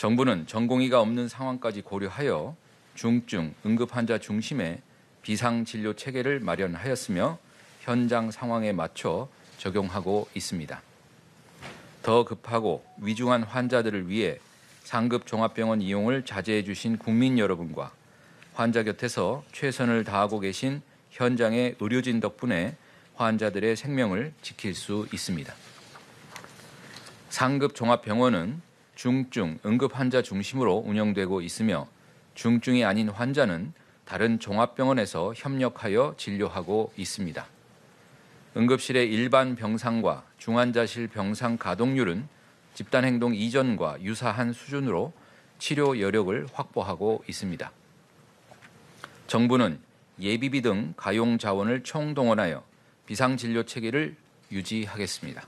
정부는 전공의가 없는 상황까지 고려하여 중증 응급 환자 중심의 비상진료 체계를 마련하였으며 현장 상황에 맞춰 적용하고 있습니다. 더 급하고 위중한 환자들을 위해 상급 종합병원 이용을 자제해 주신 국민 여러분과 환자 곁에서 최선을 다하고 계신 현장의 의료진 덕분에 환자들의 생명을 지킬 수 있습니다. 상급 종합병원은 중증 응급 환자 중심으로 운영되고 있으며 중증이 아닌 환자는 다른 종합병원에서 협력하여 진료하고 있습니다. 응급실의 일반 병상과 중환자실 병상 가동률은 집단행동 이전과 유사한 수준으로 치료 여력을 확보하고 있습니다. 정부는 예비비 등 가용 자원을 총동원하여 비상진료 체계를 유지하겠습니다.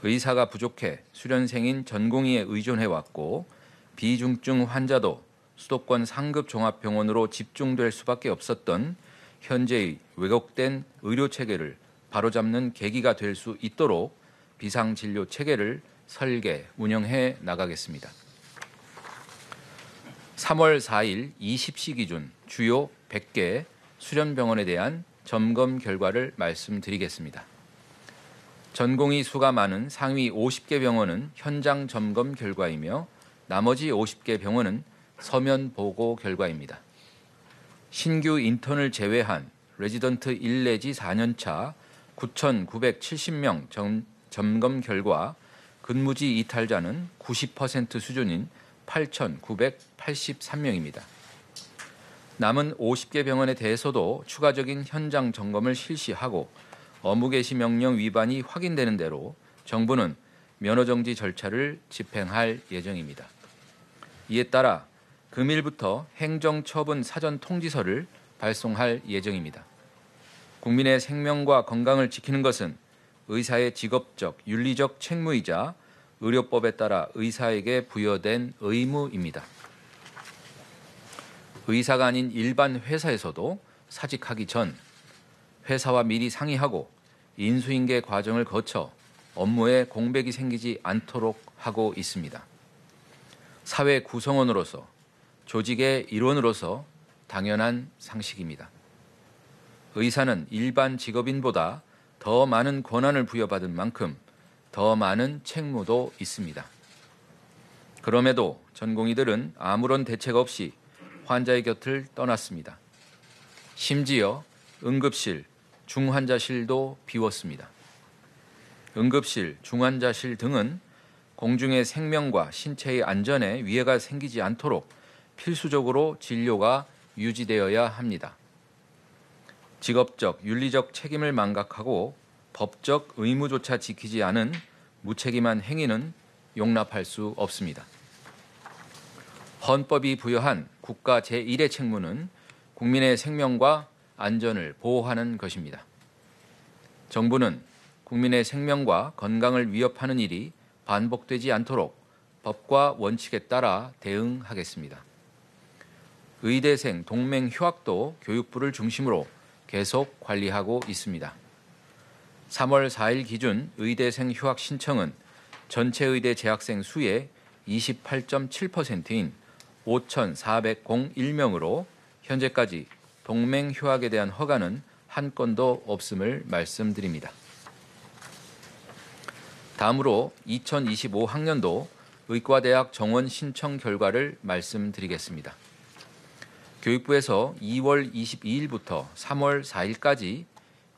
의사가 부족해 수련생인 전공의에 의존해왔고 비중증 환자도 수도권 상급 종합병원으로 집중될 수밖에 없었던 현재의 왜곡된 의료체계를 바로잡는 계기가 될 수 있도록 비상진료 체계를 설계, 운영해 나가겠습니다. 3월 4일 20시 기준 주요 100개 수련병원에 대한 점검 결과를 말씀드리겠습니다. 전공의 수가 많은 상위 50개 병원은 현장 점검 결과이며 나머지 50개 병원은 서면 보고 결과입니다. 신규 인턴을 제외한 레지던트 1 내지 4년차 9,970명 점검 결과 근무지 이탈자는 90% 수준인 8,983명입니다. 남은 50개 병원에 대해서도 추가적인 현장 점검을 실시하고 업무 개시 명령 위반이 확인되는 대로 정부는 면허정지 절차를 집행할 예정입니다. 이에 따라 금일부터 행정처분 사전 통지서를 발송할 예정입니다. 국민의 생명과 건강을 지키는 것은 의사의 직업적, 윤리적 책무이자 의료법에 따라 의사에게 부여된 의무입니다. 의사가 아닌 일반 회사에서도 사직하기 전 회사와 미리 상의하고 인수인계 과정을 거쳐 업무에 공백이 생기지 않도록 하고 있습니다. 사회 구성원으로서 조직의 일원으로서 당연한 상식입니다. 의사는 일반 직업인보다 더 많은 권한을 부여받은 만큼 더 많은 책무도 있습니다. 그럼에도 전공의들은 아무런 대책 없이 환자의 곁을 떠났습니다. 심지어 응급실, 중환자실도 비웠습니다. 응급실, 중환자실 등은 공중의 생명과 신체의 안전에 위해가 생기지 않도록 필수적으로 진료가 유지되어야 합니다. 직업적, 윤리적 책임을 망각하고 법적 의무조차 지키지 않은 무책임한 행위는 용납할 수 없습니다. 헌법이 부여한 국가 제1의 책무는 국민의 생명과 안전을 보호하는 것입니다. 정부는 국민의 생명과 건강을 위협하는 일이 반복되지 않도록 법과 원칙에 따라 대응하겠습니다. 의대생 동맹 휴학도 교육부를 중심으로 계속 관리하고 있습니다. 3월 4일 기준 의대생 휴학 신청은 전체 의대 재학생 수의 28.7%인 5,401명으로 현재까지 동맹 휴학에 대한 허가는 한 건도 없음을 말씀드립니다. 다음으로 2025학년도 의과대학 정원 신청 결과를 말씀드리겠습니다. 교육부에서 2월 22일부터 3월 4일까지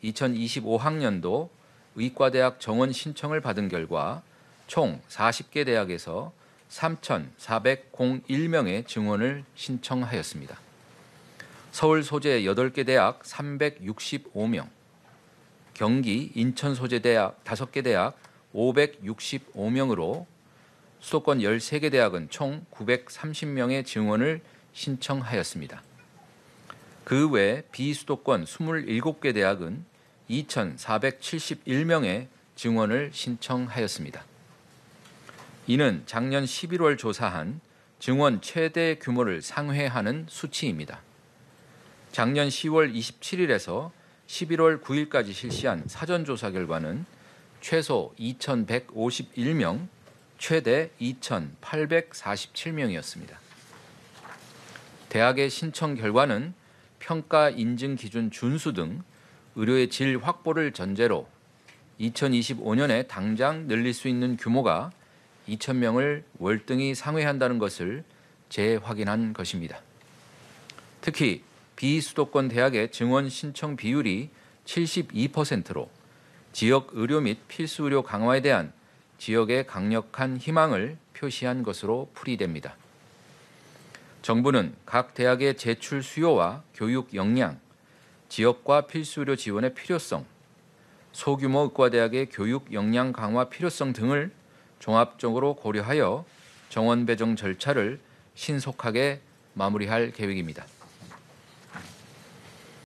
2025학년도 의과대학 정원 신청을 받은 결과 총 40개 대학에서 3,401명의 증원을 신청하였습니다. 서울 소재 8개 대학 365명, 경기, 인천 소재 대학 5개 대학 565명으로 수도권 13개 대학은 총 930명의 증원을 신청하였습니다. 그 외 비수도권 27개 대학은 2,471명의 증원을 신청하였습니다. 이는 작년 11월 조사한 증원 최대 규모를 상회하는 수치입니다. 작년 10월 27일에서 11월 9일까지 실시한 사전조사 결과는 최소 2,151명, 최대 2,847명이었습니다. 대학의 신청 결과는 평가 인증 기준 준수 등 의료의 질 확보를 전제로 2025년에 당장 늘릴 수 있는 규모가 2,000명을 월등히 상회한다는 것을 재확인한 것입니다. 특히 비수도권 대학의 증원 신청 비율이 72%로 지역 의료 및 필수 의료 강화에 대한 지역의 강력한 희망을 표시한 것으로 풀이됩니다. 정부는 각 대학의 제출 수요와 교육 역량, 지역과 필수 의료 지원의 필요성, 소규모 의과대학의 교육 역량 강화 필요성 등을 종합적으로 고려하여 정원 배정 절차를 신속하게 마무리할 계획입니다.